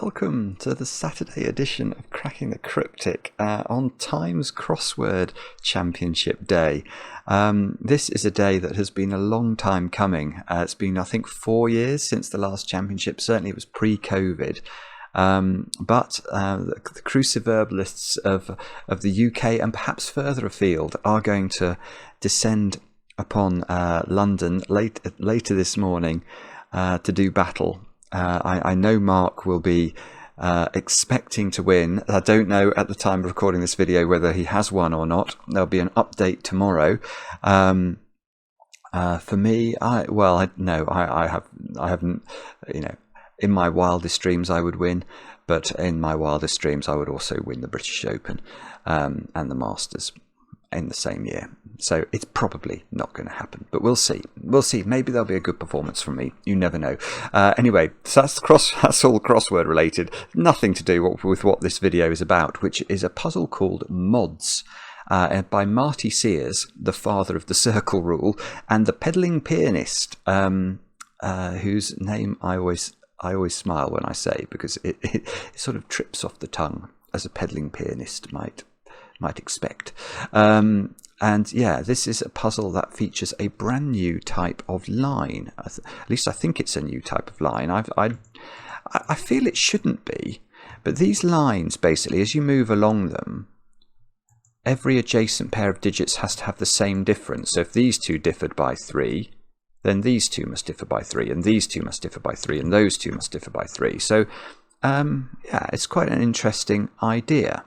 welcome to the Saturday edition of Cracking the Cryptic on Times Crossword Championship Day. This is a day that has been a long time coming. It's been, I think, 4 years since the last championship. Certainly it was pre-COVID. But the cruciverbalists of the UK and perhaps further afield are going to descend upon London later this morning to do battle. I know Mark will be expecting to win. I don't know at the time of recording this video whether he has won or not. There'll be an update tomorrow. For me, I haven't. You know, in my wildest dreams, I would win, but in my wildest dreams, I would also win the British Open and the Masters in the same year. So it's probably not going to happen, but we'll see. We'll see. Maybe there'll be a good performance from me. You never know. Anyway, so that's all crossword related. Nothing to do with what this video is about, which is a puzzle called Mods by Marty Sears, the father of the circle rule, and the pedaling pianist, whose name I always smile when I say, because it sort of trips off the tongue, as a pedaling pianist might expect. And yeah, this is a puzzle that features a brand new type of line. At least I think it's a new type of line. I feel it shouldn't be, but these lines, basically, as you move along them, every adjacent pair of digits has to have the same difference. So if these two differed by 3, then these two must differ by 3, and these two must differ by 3, and those two must differ by 3. So yeah, it's quite an interesting idea.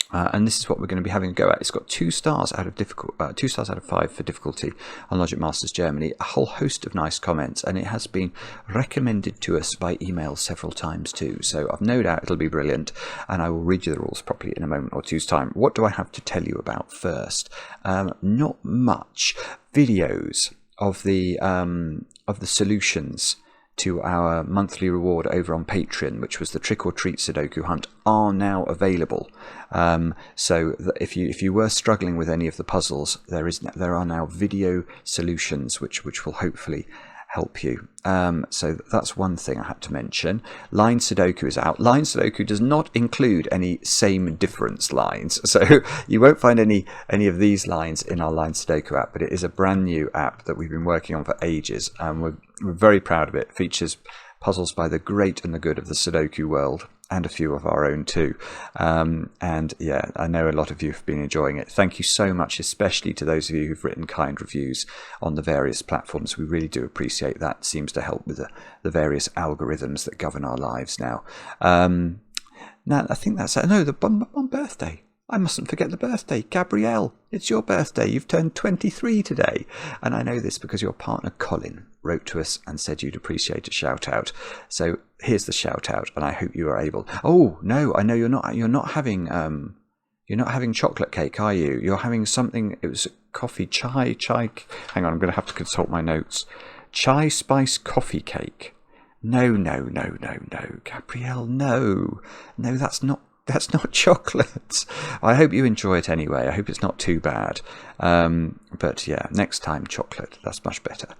And this is what we're going to be having a go at. It's got 2 stars out of 5 for difficulty on Logic Masters Germany, a whole host of nice comments, and it has been recommended to us by email several times too. So I've no doubt it'll be brilliant, and I will read you the rules properly in a moment or two's time. What do I have to tell you about first? Not much. Videos of the solutions to our monthly reward over on Patreon, which was the Trick or Treat Sudoku hunt, are now available. So if you were struggling with any of the puzzles, there are now video solutions which will hopefully help you. So that's one thing I had to mention. Line Sudoku is out. Line Sudoku does not include any same difference lines, so you won't find any of these lines in our Line Sudoku app, but it is a brand new app that we've been working on for ages, and we're very proud of it. It features puzzles by the great and the good of the Sudoku world, and a few of our own too. And yeah, I know a lot of you have been enjoying it. Thank you so much, especially to those of you who've written kind reviews on the various platforms. We really do appreciate that. It seems to help with the various algorithms that govern our lives now. Now, I think that's it. No, the one birthday. I mustn't forget the birthday. Gabrielle, it's your birthday. You've turned 23 today. And I know this because your partner Colin wrote to us and said you'd appreciate a shout out. So here's the shout out, and I hope you are able. Oh no, I know you're not having chocolate cake, are you? You're having something. It was coffee, chai. Hang on, I'm going to have to consult my notes. Chai spice coffee cake. No, Gabrielle, no, that's not chocolate. I hope you enjoy it anyway. I hope it's not too bad. But yeah, next time chocolate. That's much better.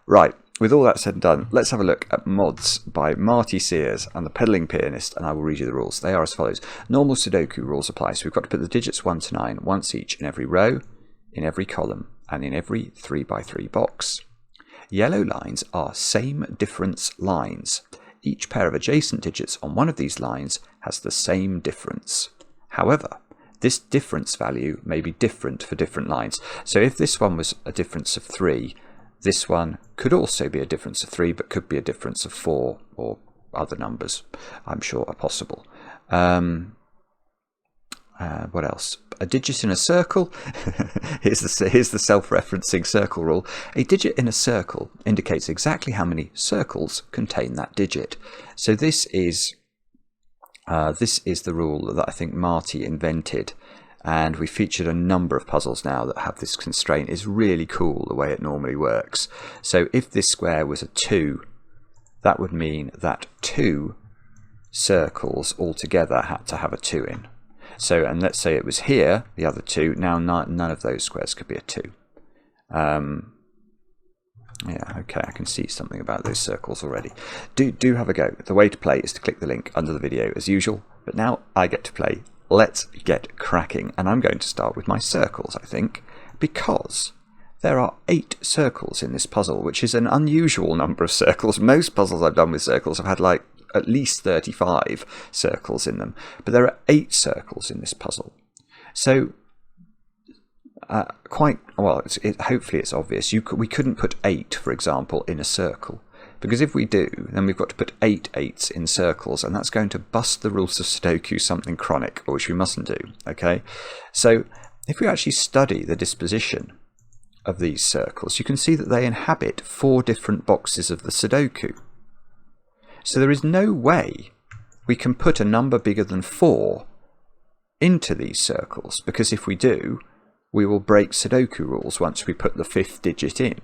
Right, with all that said and done, let's have a look at Mods by Marty Sears and the Pedaling Pianist, and I will read you the rules. They are as follows. Normal Sudoku rules apply. So we've got to put the digits 1 to 9 once each in every row, in every column, and in every 3x3 box. Yellow lines are same difference lines. Each pair of adjacent digits on one of these lines has the same difference. However, this difference value may be different for different lines. So if this one was a difference of 3, this one could also be a difference of 3, but could be a difference of 4, or other numbers, I'm sure, are possible. What else? A digit in a circle. Here's the self-referencing circle rule. A digit in a circle indicates exactly how many circles contain that digit. So this is the rule that I think Marty invented, and we featured a number of puzzles now that have this constraint. It's really cool the way it normally works. So if this square was a 2, that would mean that 2 circles altogether had to have a 2 in. So, and let's say it was here, the other 2, now none of those squares could be a 2. Yeah, okay, I can see something about those circles already. Do have a go. The way to play is to click the link under the video as usual, but now I get to play. Let's get cracking, and I'm going to start with my circles, I think, because there are 8 circles in this puzzle, which is an unusual number of circles. Most puzzles I've done with circles have had like at least 35 circles in them, but there are 8 circles in this puzzle. So quite well, hopefully it's obvious. We couldn't put 8, for example, in a circle, because if we do, then we've got to put 8 8s in circles, and that's going to bust the rules of Sudoku something chronic, which we mustn't do. Okay, so if we actually study the disposition of these circles, you can see that they inhabit 4 different boxes of the Sudoku. So there is no way we can put a number bigger than 4 into these circles, because if we do, we will break Sudoku rules once we put the 5th digit in.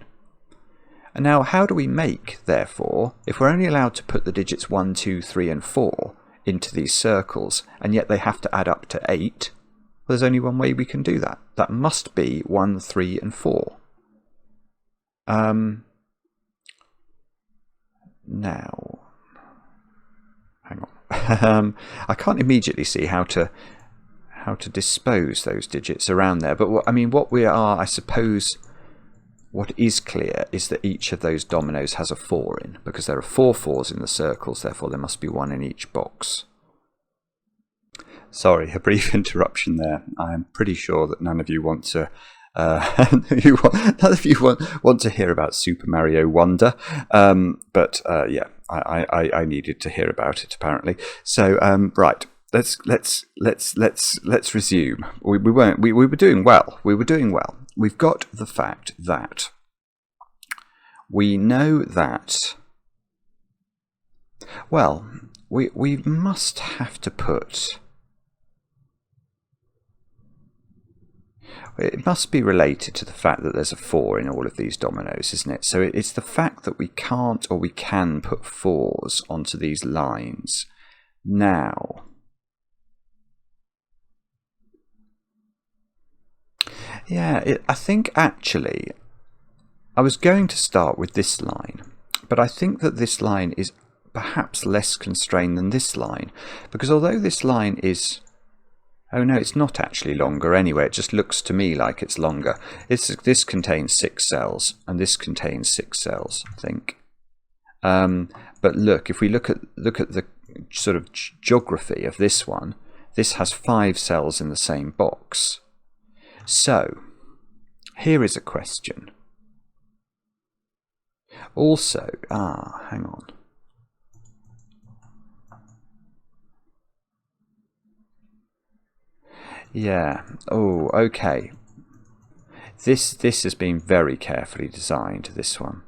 And now how do we make, therefore, if we're only allowed to put the digits 1, 2, 3 and 4 into these circles, and yet they have to add up to 8? Well, there's only one way we can do that. That must be 1, 3 and 4. Now, hang on. I can't immediately see how to dispose those digits around there, but what we are, I suppose, what is clear is that each of those dominoes has a 4 in, because there are 4 4s in the circles, therefore there must be 1 in each box. Sorry, a brief interruption there. I am pretty sure that none of you want to none of you want to hear about Super Mario Wonder, but yeah, I needed to hear about it apparently. So right. Let's resume. We were doing well. We've got the fact that we know that, well, we must have to put, it must be related to the fact that there's a 4 in all of these dominoes, isn't it? So it's the fact that we can't or we can put 4s onto these lines. Now, yeah, I think actually I was going to start with this line, but I think that this line is perhaps less constrained than this line, because although this line is, oh no, it's not actually longer anyway, it just looks to me like it's longer. This contains 6 cells and this contains 6 cells, I think. But look, if we look at the sort of geography of this one, this has 5 cells in the same box. So, here is a question. Also, hang on. Yeah, oh, okay. This has been very carefully designed, this one.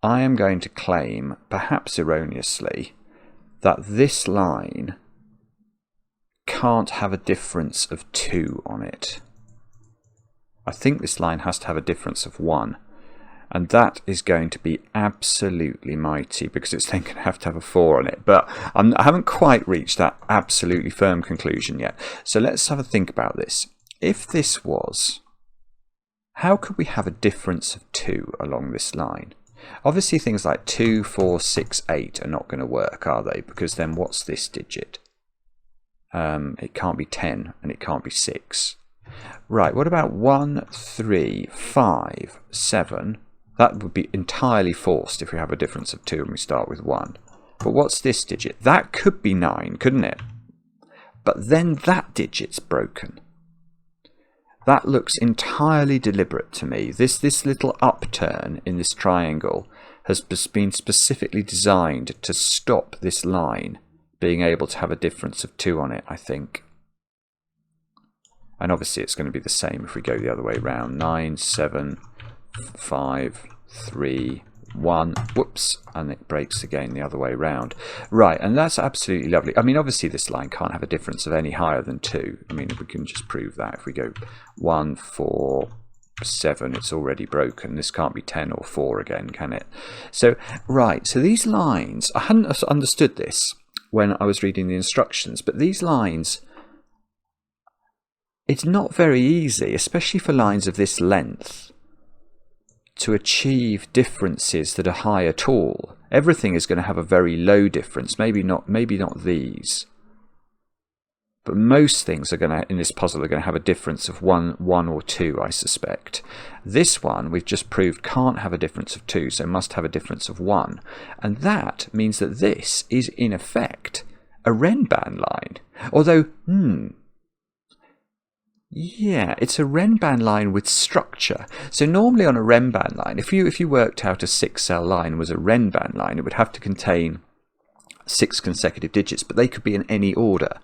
I am going to claim, perhaps erroneously, that this line can't have a difference of 2 on it. I think this line has to have a difference of 1, and that is going to be absolutely mighty, because it's then going to have a 4 on it. But I haven't quite reached that absolutely firm conclusion yet. So let's have a think about this. If this was, how could we have a difference of 2 along this line? Obviously things like 2, 4, 6, 8 are not going to work, are they? Because then what's this digit? It can't be 10 and it can't be 6. Right, what about 1, 3, 5, 7? That would be entirely forced if we have a difference of 2 and we start with 1. But what's this digit? That could be 9, couldn't it? But then that digit's broken. That looks entirely deliberate to me. This little upturn in this triangle has been specifically designed to stop this line being able to have a difference of 2 on it, I think. And obviously it's going to be the same if we go the other way around. 9, 7, 5, 3, 1. Whoops. And it breaks again the other way around. Right, and that's absolutely lovely. I mean, obviously this line can't have a difference of any higher than 2. I mean, we can just prove that. If we go 1, 4, 7, it's already broken. This can't be 10 or 4 again, can it? So, right, so these lines, I hadn't understood this when I was reading the instructions, but these lines, it's not very easy, especially for lines of this length, to achieve differences that are high at all. Everything is going to have a very low difference. Maybe not these. But most things are going to, in this puzzle, are going to have a difference of one or two, I suspect. This one, we've just proved, can't have a difference of 2, so must have a difference of 1. And that means that this is, in effect, a Renban line. Although, yeah, it's a Renban line with structure. So normally on a Renban line, if you worked out a 6-cell line was a Renban line, it would have to contain 6 consecutive digits, but they could be in any order.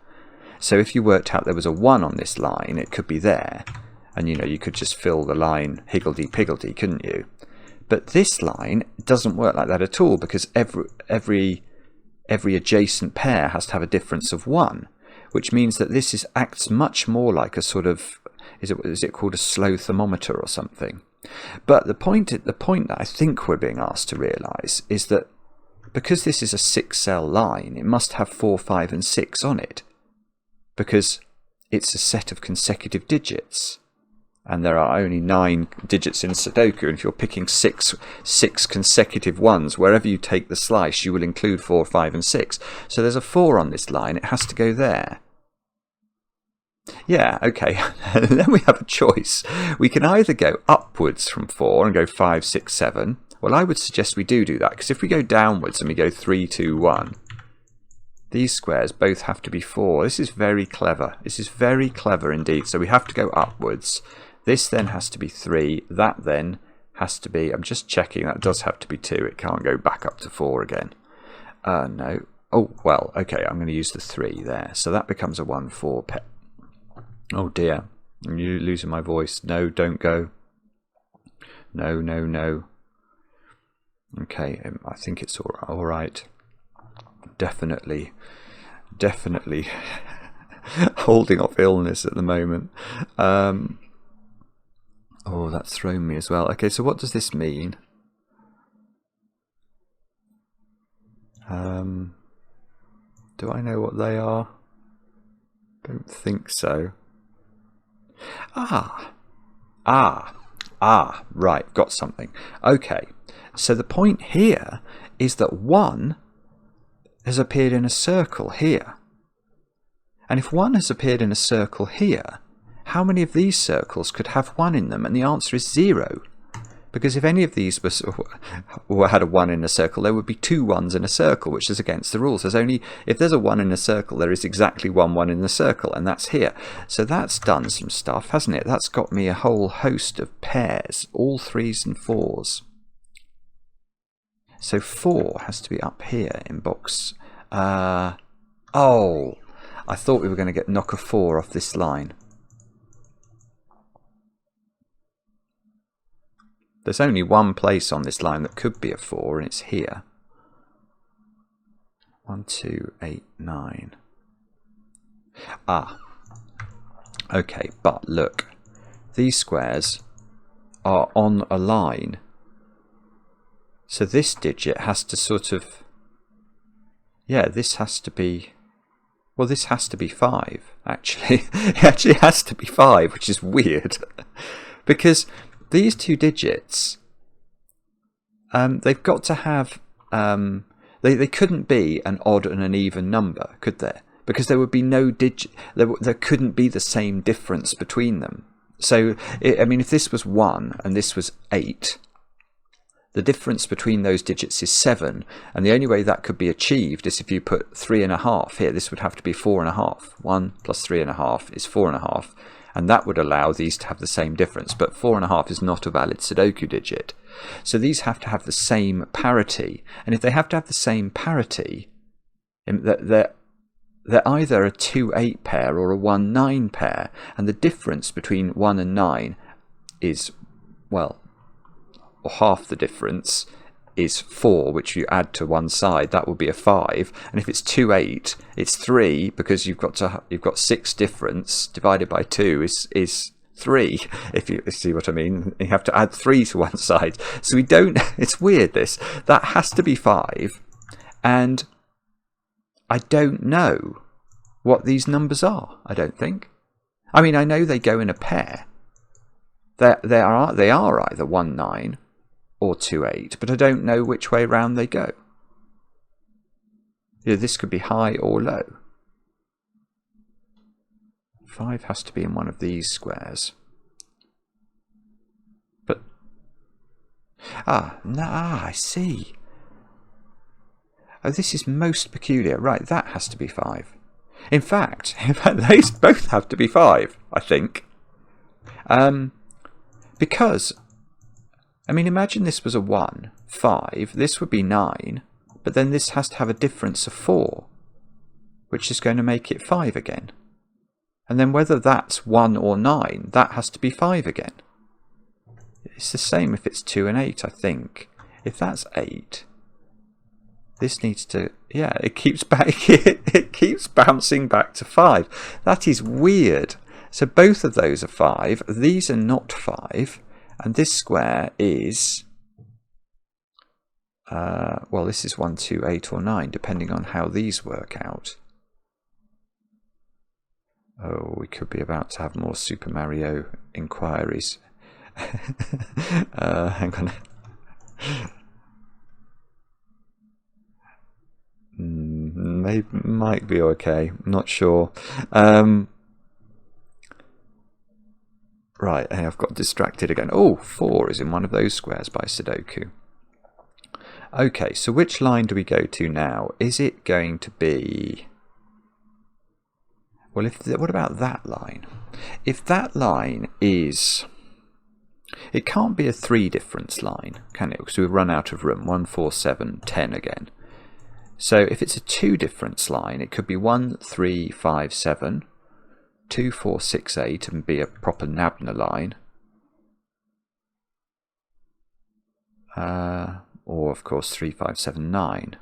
So if you worked out there was a 1 on this line, it could be there. And, you could just fill the line higgledy-piggledy, couldn't you? But this line doesn't work like that at all, because every adjacent pair has to have a difference of 1, which means that this acts much more like a sort of, is it called a slow thermometer or something? But the point that I think we're being asked to realise is that because this is a 6-cell line, it must have 4, 5 and 6 on it, because it's a set of consecutive digits. And there are only 9 digits in Sudoku, and if you're picking six consecutive ones, wherever you take the slice, you will include 4, 5 and 6. So there's a 4 on this line, it has to go there. Yeah, okay, then we have a choice. We can either go upwards from 4 and go 5, 6, 7. Well, I would suggest we do that, because if we go downwards and we go 3, 2, 1, these squares both have to be 4. This is very clever. This is very clever indeed. So we have to go upwards. This then has to be 3. That then has to be, I'm just checking, that does have to be 2. It can't go back up to 4 again. No. Oh, well, okay, I'm going to use the 3 there. So that becomes a 1, 4 pair. Oh dear, I'm losing my voice. No, don't go. No, no, no. Okay, I think it's all right. Definitely holding off illness at the moment. Oh, that's thrown me as well. Okay, so what does this mean? Do I know what they are? Don't think so. Right, got something. Okay, so the point here is that 1 has appeared in a circle here. And if 1 has appeared in a circle here, how many of these circles could have 1 in them? And the answer is 0. Because if any of these had a 1 in a circle, there would be 2 1s in a circle, which is against the rules. If there's a 1 in a circle, there is exactly 1 1 in the circle, and that's here. So that's done some stuff, hasn't it? That's got me a whole host of pairs, all 3s and 4s. So 4 has to be up here in box. Oh, I thought we were going to knock a 4 off this line. There's only one place on this line that could be a 4, and it's here. 1, 2, 8, 9. Okay, but look, these squares are on a line. So this digit has to sort of, yeah, this has to be, well, this has to be 5, actually. It actually has to be 5, which is weird. Because these 2 digits, they've got to have, they couldn't be an odd and an even number, could there? Because there would be no digit, there couldn't be the same difference between them. So, I mean, if this was 1 and this was 8, the difference between those digits is 7, and the only way that could be achieved is if you put 3.5 here. This would have to be 4.5. 1 plus 3.5 is 4.5, and that would allow these to have the same difference. But 4.5 is not a valid Sudoku digit. So these have to have the same parity, and if they have to have the same parity, they're either a 2-8 pair or a 1-9 pair, and the difference between 1 and 9 is, well, or half the difference is 4, which you add to one side, that would be a 5. And if it's 2-8, it's 3, because you've got 6 difference divided by 2 is 3. If you see what I mean, you have to add 3 to one side. So we don't. It's weird. That has to be 5, and I don't know what these numbers are. I don't think. I mean, I know they go in a pair. They are either 1-9 or 2, 8, but I don't know which way round they go. You know, this could be high or low. 5 has to be in one of these squares. But, I see. Oh, this is most peculiar. Right, that has to be 5. In fact, they both have to be 5, I think. Because, I mean, imagine this was a 1, 5, this would be 9, but then this has to have a difference of 4, which is going to make it 5 again. And then whether that's 1 or 9, that has to be 5 again. It's the same if it's 2 and 8, I think. If that's 8, this needs to, yeah, it keeps back, it keeps bouncing back to 5. That is weird. So both of those are 5. These are not 5. And this square is, well, this is 1, 2, 8 or 9, depending on how these work out. Oh, we could be about to have more Super Mario inquiries. Hang on. They might be okay. I'm not sure. Right, I've got distracted again. Oh, 4 is in one of those squares by Sudoku. Okay, so which line do we go to now? Is it going to be... Well, what about that line? If that line is... It can't be a 3 difference line, can it? Because we've run out of room. 1, 4, 7, 10 again. So if it's a 2 difference line, it could be 1, 3, 5, 7... 2, 4, 6, 8 and be a proper Nabna line. Or of course 3, 5, 7, 9.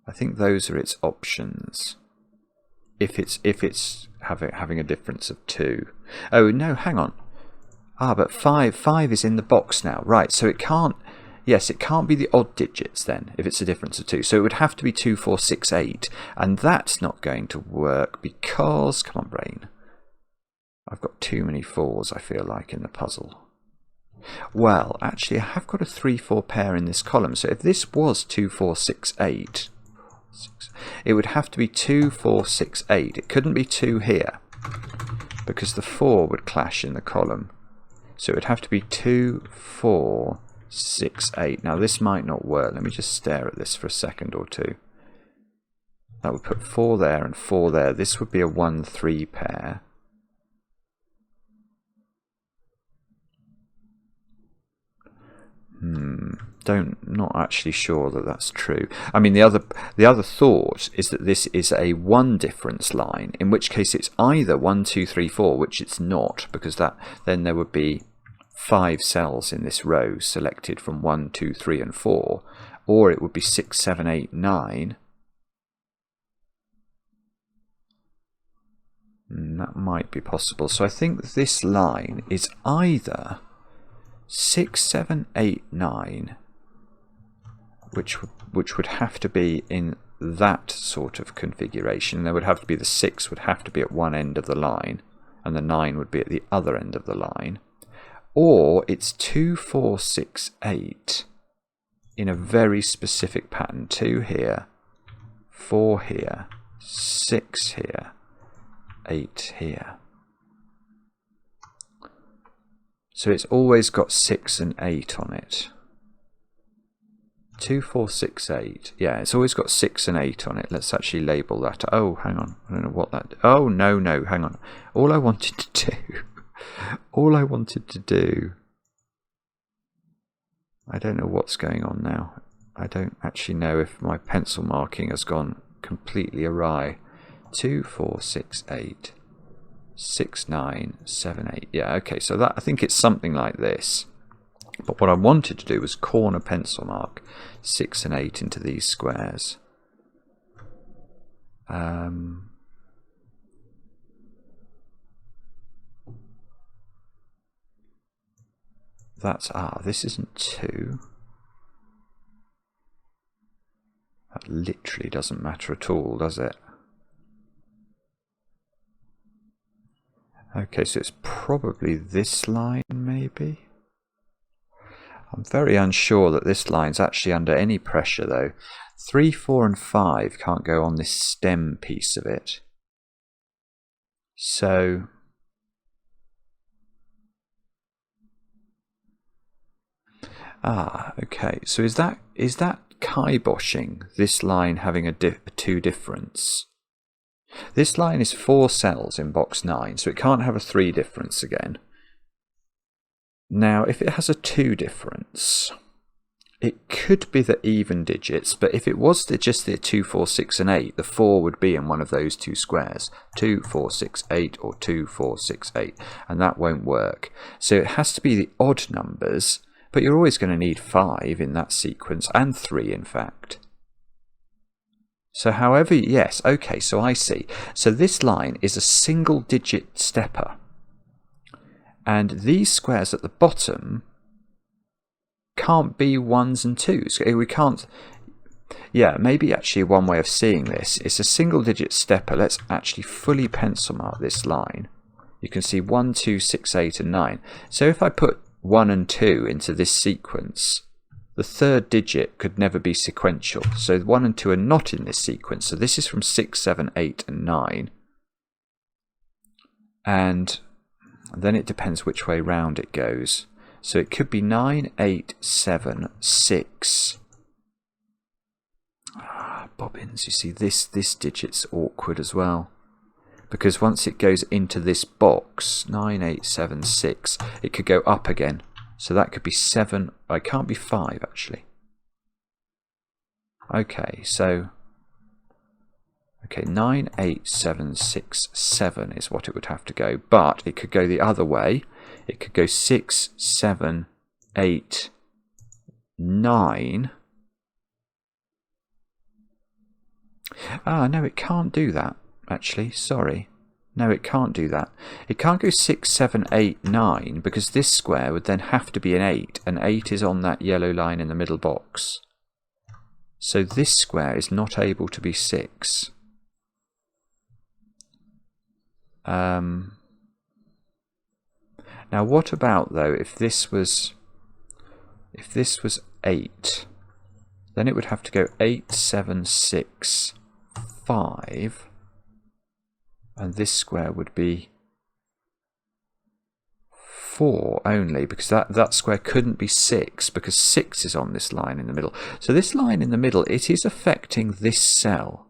I think those are its options. If it's having a difference of 2. Oh no, hang on. But 5 is in the box now. Right, so it can't, yes, it can't be the odd digits then, if it's a difference of 2. So it would have to be 2, 4, 6, 8. And that's not going to work because, come on brain, I've got too many 4s, I feel like, in the puzzle. Well, actually, I have got a 3, 4 pair in this column. So if this was 2, 4, 6, 8, it would have to be 2, 4, 6, 8. It couldn't be 2 here because the 4 would clash in the column. So it would have to be 2, 4, 6, 8. Now this might not work. Let me just stare at this for a second or two. That would put 4 there and 4 there. This would be a 1, 3 pair. Not actually sure that that's true. I mean, the other thought is that this is a 1 difference line, in which case it's either 1, 2, 3, 4, which it's not, because then there would be 5 cells in this row selected from 1, 2, 3 and 4, or it would be 6, 7, 8, 9. That might be possible. So I think this line is either 6, 7, 8, 9, which would have to be in that sort of configuration. There would have to be the 6 would have to be at one end of the line, and the 9 would be at the other end of the line. Or it's 2, 4, 6, 8 in a very specific pattern. 2 here, 4 here, 6 here, 8 here. So it's always got 6 and 8 on it. 2, 4, 6, 8. Yeah, it's always got 6 and 8 on it. Let's actually label that. Oh, hang on. I don't know what that... Oh, no, hang on. All I wanted to do... I don't know what's going on now. I don't actually know if my pencil marking has gone completely awry. 2, 4, 6, 8. 6, 9, 7, 8. Yeah, okay, so that I think it's something like this. But what I wanted to do was corner pencil mark 6 and 8 into these squares. This isn't 2. That literally doesn't matter at all, does it? Okay, so it's probably this line, maybe? I'm very unsure that this line's actually under any pressure though. 3, 4 and 5 can't go on this stem piece of it. So okay. So is that kiboshing this line having a 2 difference? This line is 4 cells in box 9, so it can't have a 3 difference again. Now, if it has a 2 difference, it could be the even digits, but if it was just the 2, 4, 6 and 8, the 4 would be in one of those 2 squares. 2, 4, 6, 8 or 2, 4, 6, 8, and that won't work. So it has to be the odd numbers, but you're always going to need 5 in that sequence, and 3 in fact. So however, yes, okay, so I see. So this line is a single digit stepper. And these squares at the bottom can't be 1s and 2s. We can't... Yeah, maybe actually one way of seeing this is a single digit stepper. Let's actually fully pencil mark this line. You can see 1, 2, 6, 8 and 9. So if I put 1 and 2 into this sequence, the third digit could never be sequential. So 1 and 2 are not in this sequence. So this is from 6, 7, 8 and 9. And then it depends which way round it goes. So it could be 9, 8, 7, 6. Bobbins, you see this digit's awkward as well. Because once it goes into this box, 9, 8, 7, 6, it could go up again. So that could be 7, it can't be 5 actually. Okay, so... Okay, 9, 8, 7, 6, 7 is what it would have to go. But it could go the other way. It could go 6, 7, 8, 9. No, it can't do that, actually. Sorry. No, it can't do that. It can't go 6, 7, 8, 9, because this square would then have to be an 8, and 8 is on that yellow line in the middle box. So this square is not able to be 6. Now what about though if this was 8, then it would have to go 8, 7, 6, 5, and this square would be 4 only, because that square couldn't be 6 because 6 is on this line in the middle. So this line in the middle, it is affecting this cell.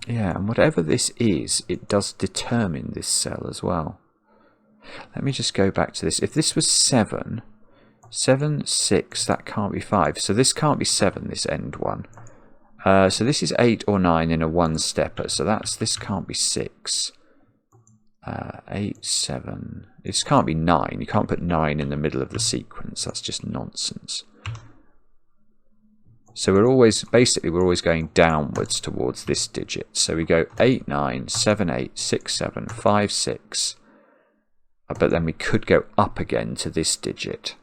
Yeah, and whatever this is, it does determine this cell as well. Let me just go back to this. If this was 7, 7, 6, that can't be 5. So this can't be 7, this end one. So this is 8 or 9 in a one-stepper. So this can't be 6. 8, 7. This can't be 9. You can't put 9 in the middle of the sequence. That's just nonsense. So we're always going downwards towards this digit. So we go 8, 9, 7, 8, 6, 7, 5, 6. But then we could go up again to this digit.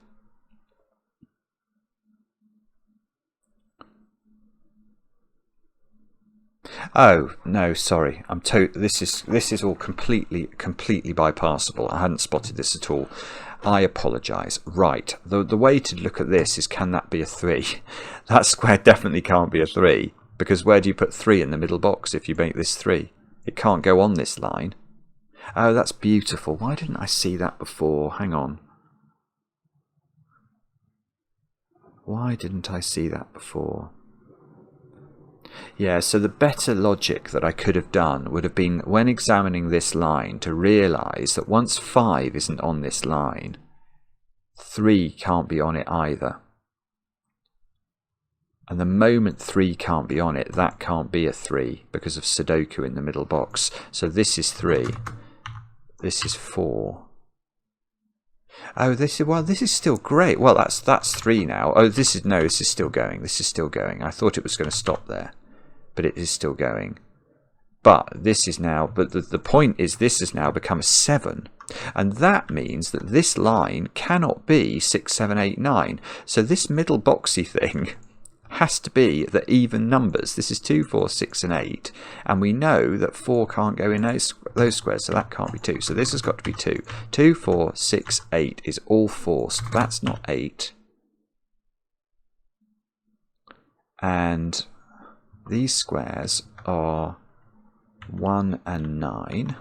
Oh no, sorry. This is all completely bypassable. I hadn't spotted this at all. I apologise. Right, the way to look at this is, can that be a 3? That square definitely can't be a 3, because where do you put 3 in the middle box if you make this 3? It can't go on this line. Oh, that's beautiful. Why didn't I see that before? Hang on. Why didn't I see that before? Yeah, so the better logic that I could have done would have been, when examining this line, to realise that once 5 isn't on this line, 3 can't be on it either. And the moment 3 can't be on it, that can't be a 3 because of Sudoku in the middle box. So this is 3. This is 4. Oh, this is still great. Well, that's 3 now. Oh, this is still going. This is still going. I thought it was going to stop there, but it is still going. But this is now. But the point is, this has now become a 7, and that means that this line cannot be 6, 7, 8, 9. So this middle boxy thing has to be the even numbers. This is 2, 4, 6 and 8, and we know that 4 can't go in those squares, so that can't be 2. So this has got to be 2. 2, 4, 6, 8 is all forced. That's not 8. And these squares are 1 and 9.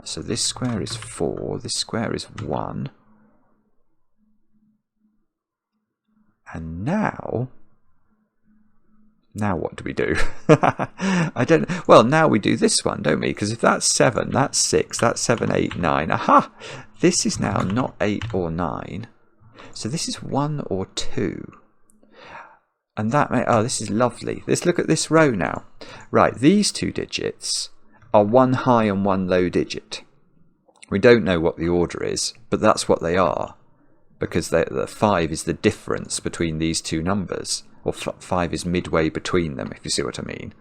So this square is 4, this square is 1. And now what do we do? I don't know. Well, now we do this one, don't we? Because if that's 7, that's 6, that's 7, 8, 9. Aha! This is now not 8 or 9. So this is 1 or 2. And that may, oh, this is lovely. Let's look at this row now. Right, these two digits are one high and one low digit. We don't know what the order is, but that's what they are, because the 5 is the difference between these two numbers, or 5 is midway between them, if you see what I mean.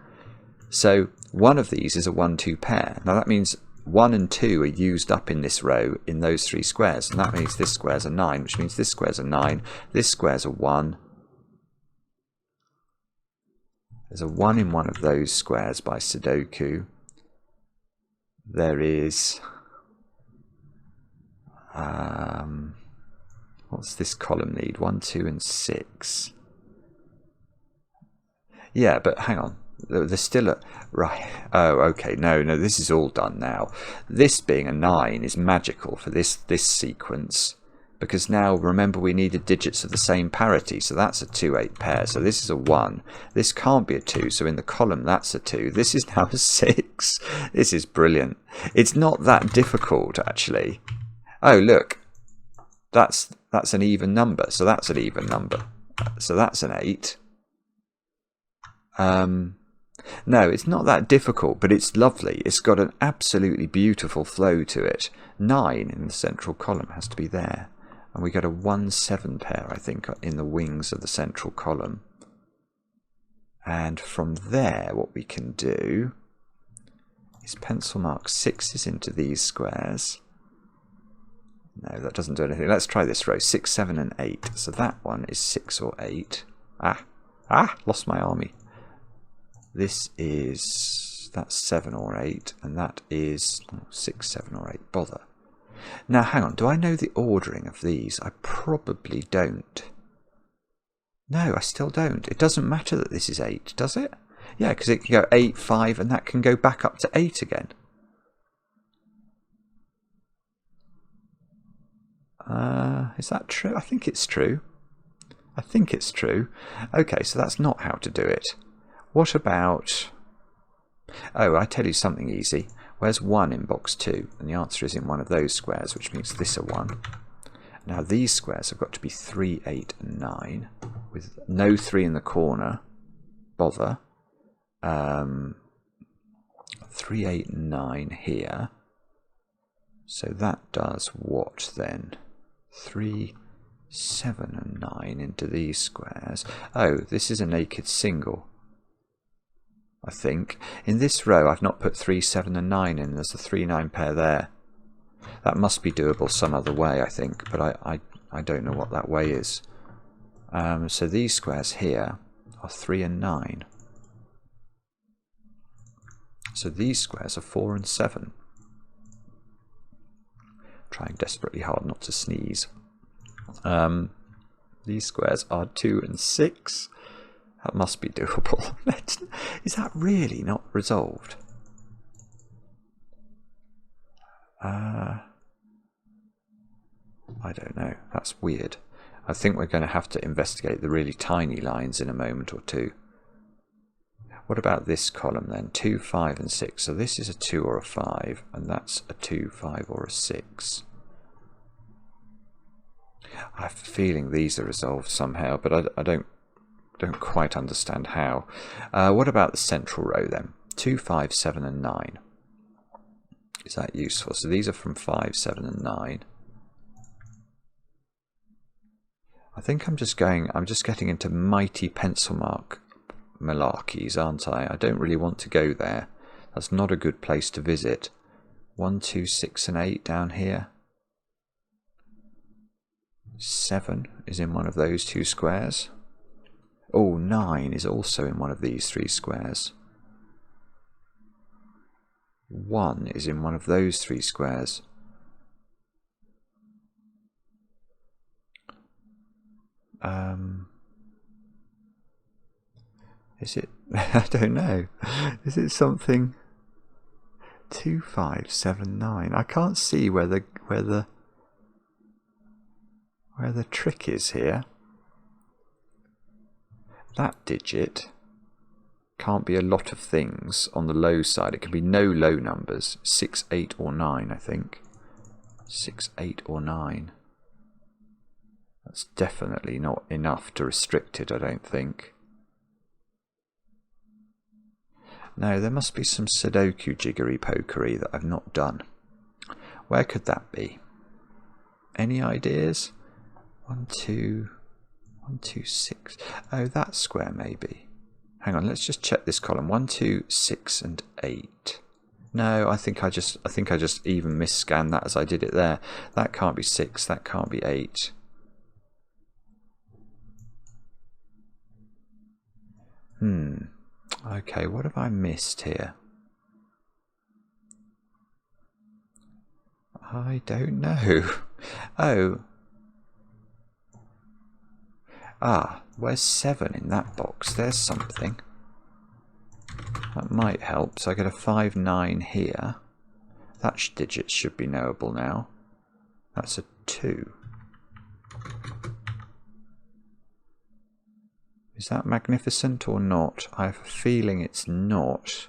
So one of these is a 1-2 pair. Now that means 1 and 2 are used up in this row in those 3 squares, and that means this square's a 9, which means this square's a 9, this square's a 1. There's a 1 in one of those squares by Sudoku. There is... what's this column need? 1, 2 and 6. Yeah, but hang on. There's still a... Right. Oh, okay. No, this is all done now. This being a 9 is magical for this sequence. Because now, remember, we needed digits of the same parity, so that's a 2-8 pair. So this is a 1. This can't be a 2, so in the column that's a 2. This is now a 6. This is brilliant. It's not that difficult, actually. Oh, look. That's an even number, so that's an even number. So that's an 8. No, it's not that difficult, but it's lovely. It's got an absolutely beautiful flow to it. 9 in the central column has to be there. And we get a 1-7 pair, I think, in the wings of the central column. And from there, what we can do is pencil mark 6s into these squares. No, that doesn't do anything. Let's try this row. 6, 7 and 8. So that one is 6 or 8. Lost my army. This is... that's 7 or 8. And that is 6, 7 or 8. Bother. Now, hang on, do I know the ordering of these? I probably don't. No, I still don't. It doesn't matter that this is 8, does it? Yeah, because it can go 8, 5, and that can go back up to 8 again. Is that true? I think it's true. I think it's true. Okay, so that's not how to do it. What about... oh, I tell you something easy. Where's 1 in box 2? And the answer is in one of those squares, which means this a 1. Now these squares have got to be 3, 8 and 9, with no 3 in the corner. Bother. 3, 8 and 9 here. So that does what then? 3, 7 and 9 into these squares. Oh, this is a naked single. I think. In this row I've not put 3, 7 and 9 in. There's a 3, 9 pair there. That must be doable some other way, I think, but I don't know what that way is. So these squares here are 3 and 9. So these squares are 4 and 7. Trying desperately hard not to sneeze. These squares are 2 and 6. That must be doable. Is that really not resolved? I don't know. That's weird. I think we're going to have to investigate the really tiny lines in a moment or two. What about this column then? 2, 5 and 6. So this is a 2 or a 5, and that's a 2, 5 or a 6. I have a feeling these are resolved somehow, but I don't quite understand how. What about the central row then? 2, 5, 7 and 9. Is that useful? So these are from 5, 7 and 9. I think I'm just getting into mighty pencil mark malarkeys, aren't I? I don't really want to go there. That's not a good place to visit. 1, 2, 6 and 8 down here. 7 is in one of those two squares. Oh, 9 is also in one of these 3 squares. 1 is in one of those 3 squares. Is it? I don't know. Is it something? 2, 5, 7, 9. I can't see where the trick is here. That digit can't be a lot of things on the low side. It can be no low numbers. 6, 8, or 9, I think. 6, 8, or 9. That's definitely not enough to restrict it, I don't think. No, there must be some Sudoku jiggery-pokery that I've not done. Where could that be? Any ideas? 1, 2, 1, 2, 6. Oh, that square maybe. Hang on, let's just check this column. 1, 2, 6, and 8. No, I think I just even misscanned that as I did it there. That can't be 6. That can't be 8. Okay, what have I missed here? I don't know. Oh. Ah, where's 7 in that box? There's something. That might help. So I get a 5, 9 here. That digit should be knowable now. That's a 2. Is that magnificent or not? I have a feeling it's not.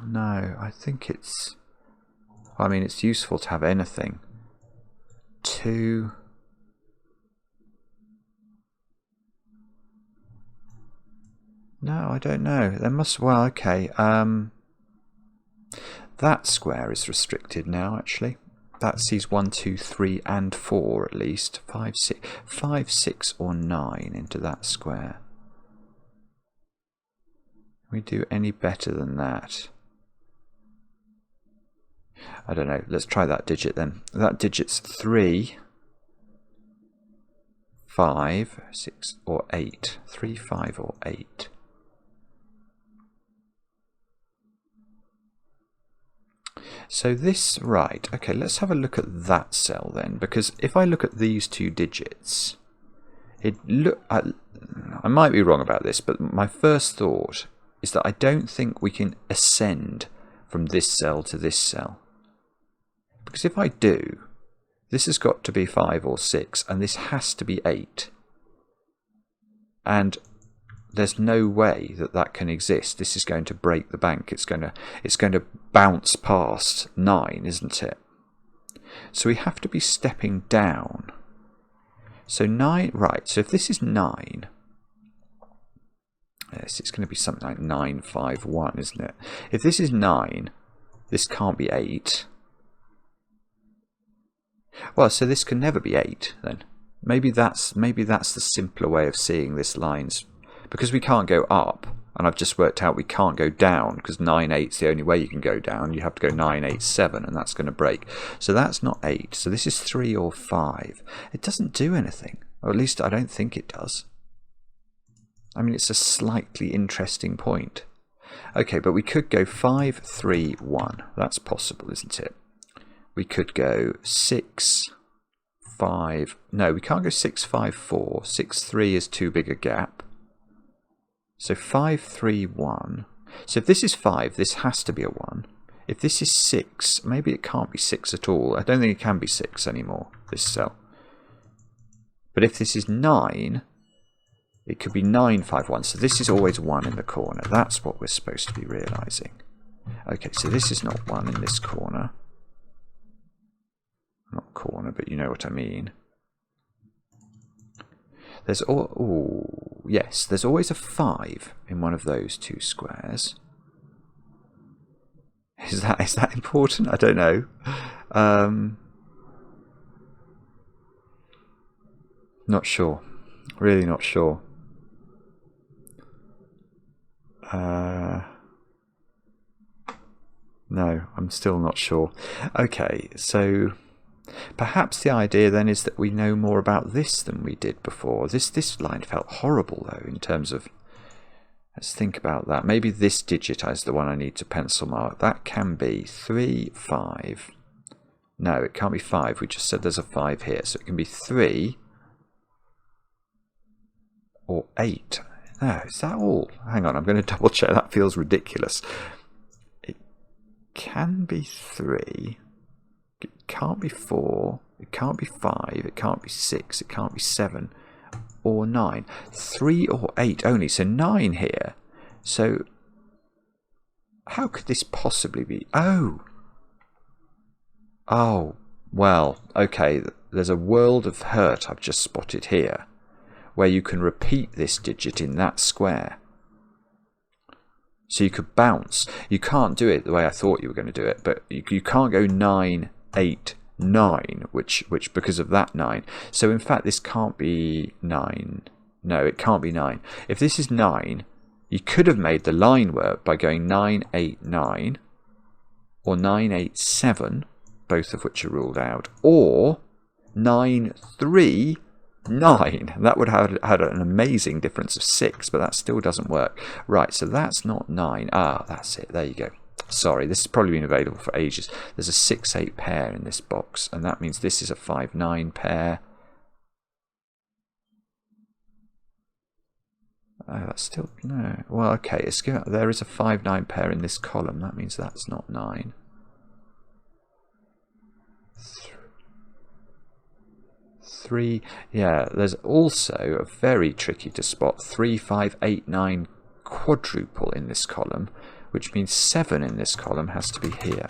No, I think it's... I mean, it's useful to have anything. 2... No, I don't know. There must... Well, okay. That square is restricted now, actually. That sees 1, 2, 3, and 4 at least. 5, 6, or 9 into that square. Can we do any better than that? I don't know. Let's try that digit then. That digit's 3, 5, 6, or 8. 3, 5, or 8. So this, right, okay, let's have a look at that cell then, because if I look at these 2 digits, I might be wrong about this, but my first thought is that I don't think we can ascend from this cell to this cell. Because if I do, this has got to be 5 or 6, and this has to be 8. And there's no way that that can exist. This is going to break the bank. It's going to bounce past 9, isn't it? So we have to be stepping down. So 9, right, so if this is 9, yes, it's going to be something like 9, 5, 1, isn't it? If this is 9, this can't be 8. Well, so this can never be 8 then. Maybe that's the simpler way of seeing this line's, because we can't go up, and I've just worked out we can't go down, because 9, 8 is the only way you can go down. You have to go 9, 8, 7, and that's going to break. So that's not 8. So this is 3 or 5. It doesn't do anything, or at least I don't think it does. I mean, it's a slightly interesting point. Okay, but we could go 5, 3, 1. That's possible, isn't it? We could go 6, 5. No, we can't go 6, 5, 4. 6, 3 is too big a gap. So 5, 3, 1. So if this is 5, this has to be a 1. If this is 6, maybe it can't be 6 at all. I don't think it can be 6 anymore, this cell. But if this is 9, it could be 9, 5, 1. So this is always 1 in the corner. That's what we're supposed to be realising. Okay, so this is not 1 in this corner. Not corner, but you know what I mean. There's yes, there's always a 5 in one of those 2 squares. Is that important? I don't know. Not sure. Really not sure. No, I'm still not sure. Okay, so Perhaps the idea then is that we know more about this than we did before. This line felt horrible though in terms of, let's think about that. Maybe this digit is the one I need to pencil mark. That can be 3, 5. No, it can't be 5. We just said there's a 5 here. So it can be 3 or 8. No, is that all? Hang on, I'm going to double check. That feels ridiculous. It can be 3. It can't be 4. It can't be 5. It can't be 6. It can't be 7 or 9. 3 or 8 only. So 9 here. So how could this possibly be? Oh, well, okay. There's a world of hurt I've just spotted here, where you can repeat this digit in that square. So you could bounce. You can't do it the way I thought you were going to do it, but you can't go 9, 8, 9, which because of that 9. So in fact this can't be 9. No, it can't be 9. If this is 9, you could have made the line work by going 9, 8, 9, or 9, 8, 7, both of which are ruled out, or 9, 3, 9. That would have had an amazing difference of 6, but that still doesn't work. Right, so that's not 9. Ah, that's it. There you go. Sorry, this has probably been available for ages. There's a 6-8 pair in this box, and that means this is a 5-9 pair. Oh, that's still... no. Well, okay, there is a 5-9 pair in this column. That means that's not 9. 3, yeah, there's also a very tricky to spot 3, 5, 8, 9 quadruple in this column, which means 7 in this column has to be here.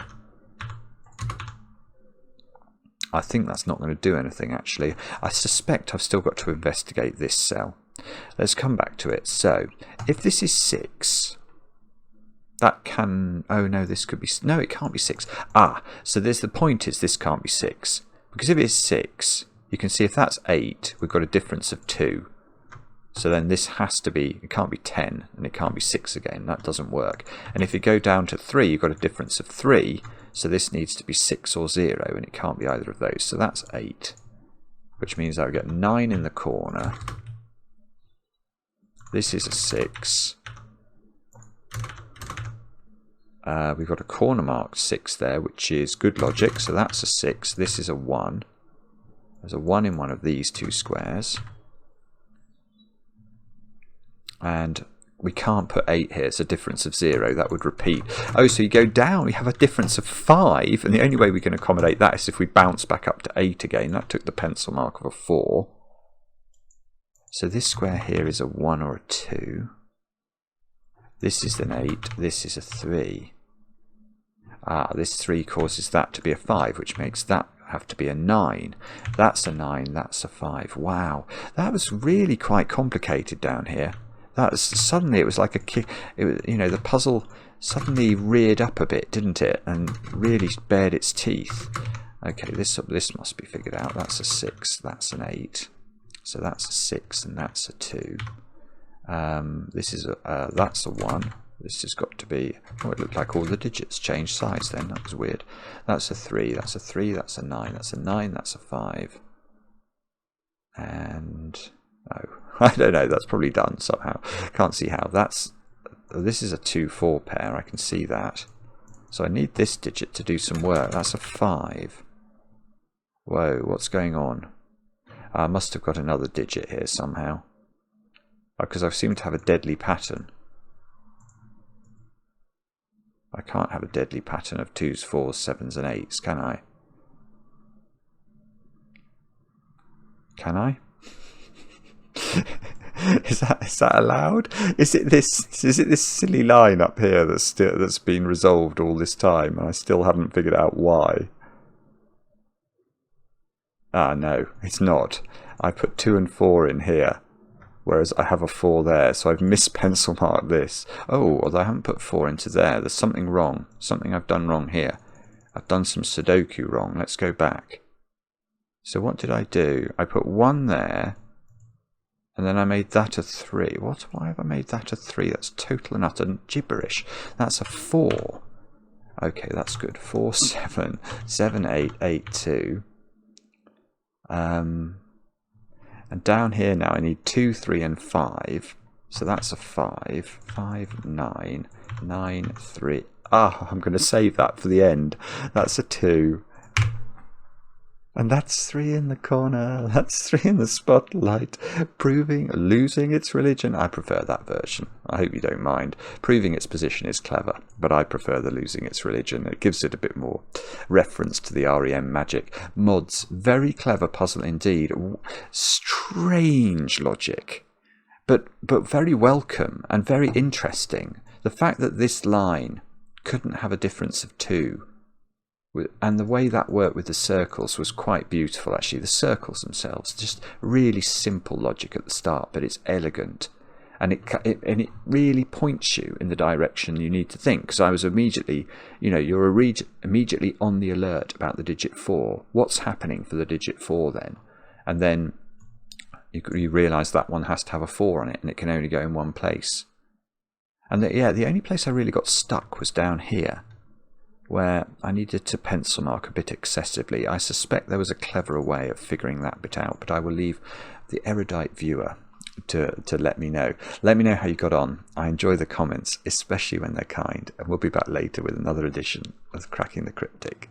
I think that's not going to do anything actually. I suspect I've still got to investigate this cell. Let's come back to it. So, if this is 6, that can... oh no, this could be... no, it can't be 6. Ah, so the point is this can't be 6. Because if it's 6... you can see if that's 8, we've got a difference of 2. So then this has to be, it can't be 10, and it can't be 6 again. That doesn't work. And if you go down to 3, you've got a difference of 3. So this needs to be 6 or 0, and it can't be either of those. So that's 8, which means I've got 9 in the corner. This is a 6. We've got a corner marked 6 there, which is good logic. So that's a 6. This is a 1. There's a 1 in one of these two squares. And we can't put 8 here. It's a difference of 0. That would repeat. Oh, so you go down. We have a difference of 5. And the only way we can accommodate that is if we bounce back up to 8 again. That took the pencil mark of a 4. So this square here is a 1 or a 2. This is an 8. This is a 3. Ah, this 3 causes that to be a 5, which makes that have to be a 9. That's a 9. That's a 5. Wow, that was really quite complicated down here. That was, suddenly it was like a kick. It was, you know, the puzzle suddenly reared up a bit, didn't it? And really bared its teeth. Okay, this must be figured out. That's a 6. That's an 8. So that's a 6, and that's a 2. This is a that's a 1. This has got to be... oh, it looked like all the digits changed size then. That was weird. That's a 3. That's a 3. That's a 9. That's a 9. That's a 5. And... oh, I don't know. That's probably done somehow. Can't see how. That's... this is a 2-4 pair. I can see that. So I need this digit to do some work. That's a 5. Whoa, what's going on? I must have got another digit here somehow. Because I seem to have a deadly pattern. I can't have a deadly pattern of 2s, 4s, 7s and 8s, can I? Can I? Is that allowed? Is it this silly line up here that's been resolved all this time and I still haven't figured out why? Ah, no, it's not. I put 2 and 4 in here, whereas I have a 4 there, so I've mis-pencil marked this. Oh, although I haven't put 4 into there. There's something wrong. Something I've done wrong here. I've done some Sudoku wrong. Let's go back. So what did I do? I put 1 there, and then I made that a 3. Why have I made that a 3? That's total and utter gibberish. That's a 4. Okay, that's good. 4, 7, 7, 8, 8, 2. And down here now I need 2, 3 and 5. So that's a 5. 5, 9, 9, 3. Ah, I'm going to save that for the end. That's a 2. And that's 3 in the corner. That's 3 in the spotlight. Losing its religion. I prefer that version. I hope you don't mind. Proving its position is clever, but I prefer the losing its religion. It gives it a bit more reference to the REM magic. Mods, very clever puzzle indeed. Strange logic, but very welcome and very interesting. The fact that this line couldn't have a difference of 2. And the way that worked with the circles was quite beautiful, actually. The circles themselves, just really simple logic at the start, but it's elegant. And it really points you in the direction you need to think. Because I was immediately, you're immediately on the alert about the digit 4. What's happening for the digit 4 then? And then you realise that one has to have a 4 on it, and it can only go in one place. And the only place I really got stuck was down here, where I needed to pencil mark a bit excessively. I suspect there was a cleverer way of figuring that bit out, but I will leave the erudite viewer to let me know. Let me know how you got on. I enjoy the comments, especially when they're kind, and we'll be back later with another edition of Cracking the Cryptic.